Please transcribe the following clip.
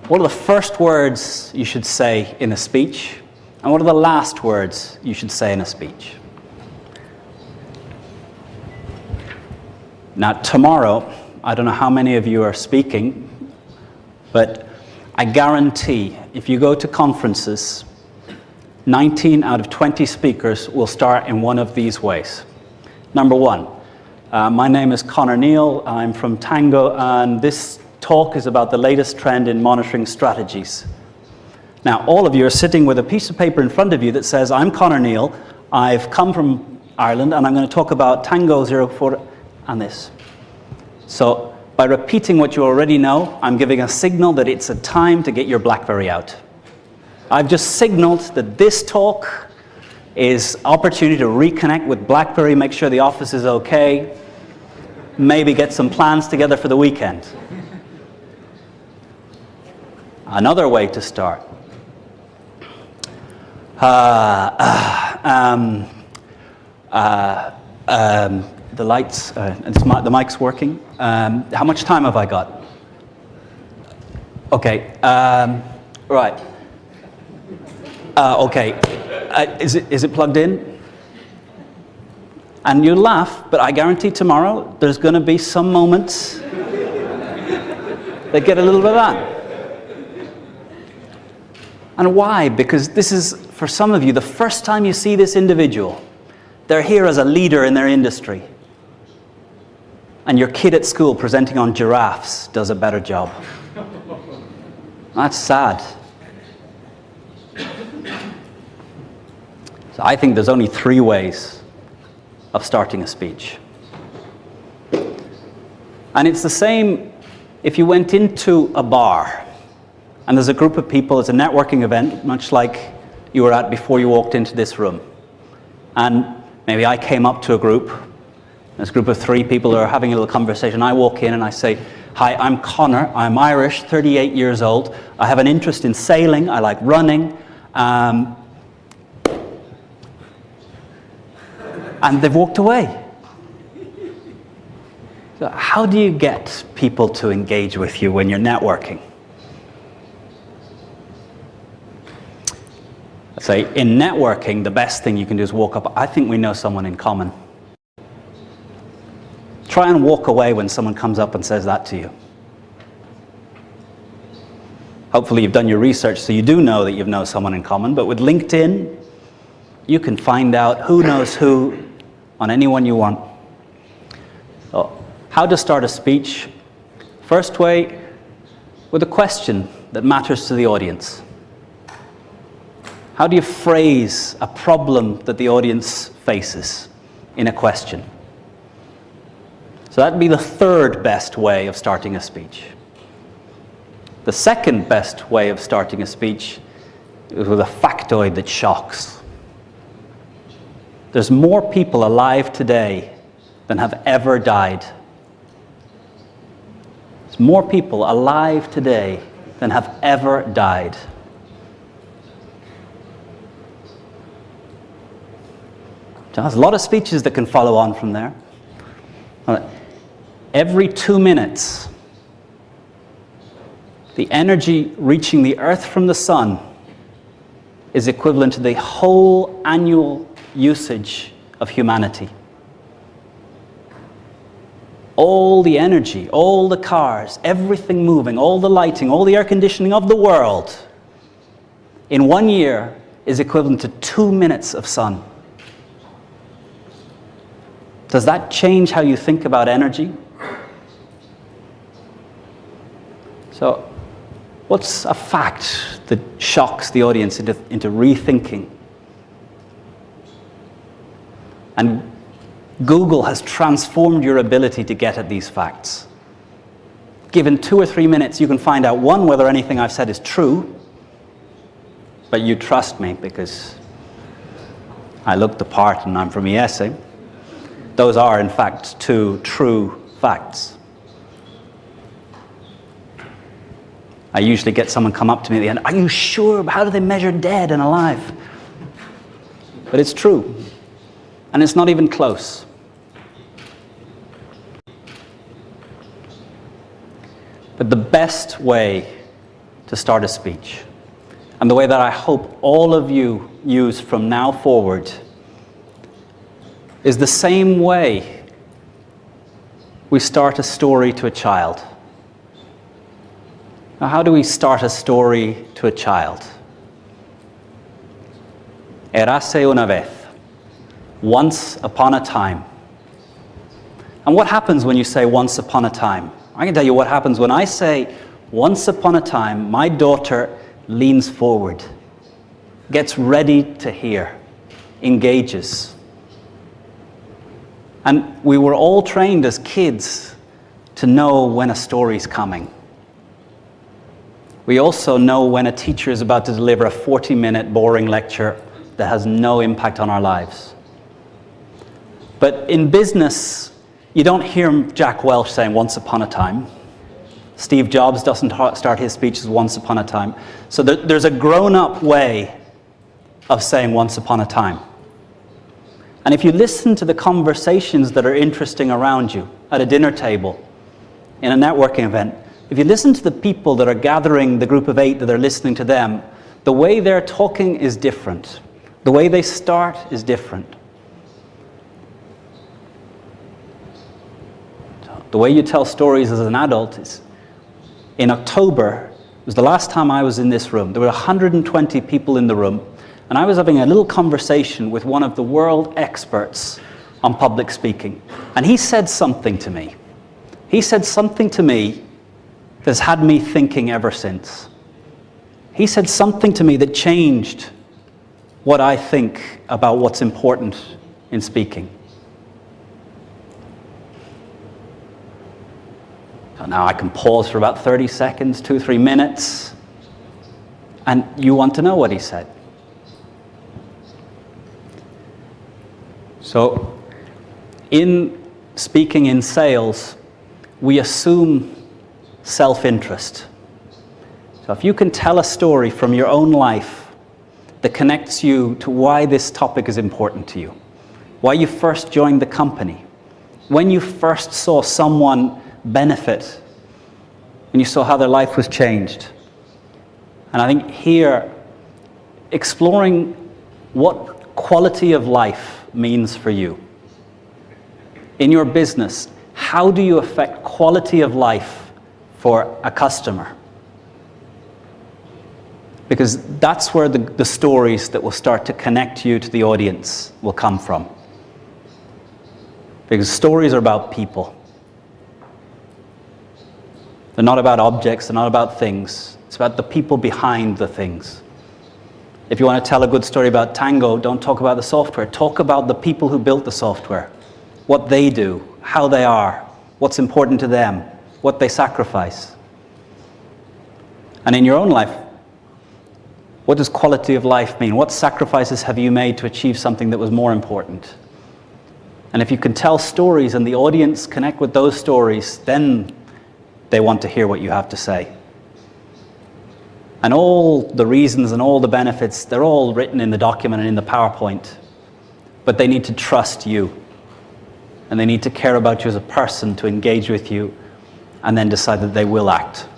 What are the first words you should say in a speech? And what are the last words you should say in a speech? Now, tomorrow, I don't know how many of you are speaking, but I guarantee if you go to conferences, 19 out of 20 speakers will start in one of these ways. Number one, my name is Connor Neal, I'm from Tango, and this talk is about the latest trend in monitoring strategies. Now, all of you are sitting with a piece of paper in front of you that says, I'm Connor Neal, I've come from Ireland, and I'm going to talk about Tango 04 and this. So, by repeating what you already know, I'm giving a signal that it's a time to get your BlackBerry out. I've just signaled that this talk is opportunity to reconnect with BlackBerry, make sure the office is okay, maybe get some plans together for the weekend. Another way to start. The lights, the mic's working. How much time have I got? Okay, right. Okay, is it plugged in? And you laugh, but I guarantee tomorrow there's going to be some moments that get a little bit of that. And why? Because this is, for some of you, the first time you see this individual. They're here as a leader in their industry. And your kid at school presenting on giraffes does a better job. That's sad. So I think there's only 3 ways of starting a speech. And it's the same if you went into a bar and there's a group of people, it's a networking event, much like you were at before you walked into this room. And maybe I came up to a group, this group of 3 people are having a little conversation. I walk in and I say, hi, I'm Connor, I'm Irish, 38 years old. I have an interest in sailing, I like running. And they've walked away. So how do you get people to engage with you when you're networking? So in networking, the best thing you can do is walk up. I think we know someone in common. Try and walk away when someone comes up and says that to you. Hopefully you've done your research so you do know that you know someone in common, but with LinkedIn, you can find out who knows who on anyone you want. So, how to start a speech? First way, with a question that matters to the audience. How do you phrase a problem that the audience faces in a question? So that'd be the 3rd best way of starting a speech. The 2nd best way of starting a speech is with a factoid that shocks. There's more people alive today than have ever died. There's more people alive today than have ever died. So there's a lot of speeches that can follow on from there. Every 2 minutes, the energy reaching the Earth from the sun is equivalent to the whole annual usage of humanity. All the energy, all the cars, everything moving, all the lighting, all the air conditioning of the world in 1 year is equivalent to 2 minutes of sun. Does that change how you think about energy? So, what's a fact that shocks the audience into rethinking? And Google has transformed your ability to get at these facts. Given 2 or 3 minutes, you can find out, 1, whether anything I've said is true, but you trust me because I look the part and I'm from ESA. Those are, in fact, 2 true facts. I usually get someone come up to me at the end, are you sure? How do they measure dead and alive? But it's true. And it's not even close. But the best way to start a speech. And the way that I hope all of you use from now forward is the same way we start a story to a child. Now, how do we start a story to a child? Érase una vez. Once upon a time. And what happens when you say once upon a time? I can tell you what happens when I say once upon a time. My daughter leans forward, gets ready to hear, engages. And we were all trained as kids to know when a story's coming. We also know when a teacher is about to deliver a 40-minute boring lecture that has no impact on our lives. But in business, you don't hear Jack Welch saying once upon a time. Steve Jobs doesn't start his speeches once upon a time. So there's a grown-up way of saying once upon a time. And if you listen to the conversations that are interesting around you at a dinner table, in a networking event, if you listen to the people that are gathering, the group of 8 that are listening to them, the way they're talking is different. The way they start is different. The way you tell stories as an adult is, in October, it was the last time I was in this room. There were 120 people in the room, and I was having a little conversation with one of the world experts on public speaking. And he said something to me. He said something to me that's had me thinking ever since. He said something to me that changed what I think about what's important in speaking. So now I can pause for about 30 seconds, 2-3 minutes, and you want to know what he said. So, in speaking in sales, we assume self-interest. So if you can tell a story from your own life that connects you to why this topic is important to you, why you first joined the company, when you first saw someone benefit, and you saw how their life was changed. And I think here, exploring what quality of life means for you. In your business, how do you affect quality of life for a customer? Because that's where the stories that will start to connect you to the audience will come from. Because stories are about people. They're not about objects, they're not about things. It's about the people behind the things. If you want to tell a good story about Tango, don't talk about the software. Talk about the people who built the software, what they do, how they are, what's important to them, what they sacrifice. And in your own life, what does quality of life mean? What sacrifices have you made to achieve something that was more important? And if you can tell stories and the audience connect with those stories, then they want to hear what you have to say. And all the reasons and all the benefits, they're all written in the document and in the PowerPoint. But they need to trust you. And they need to care about you as a person to engage with you and then decide that they will act.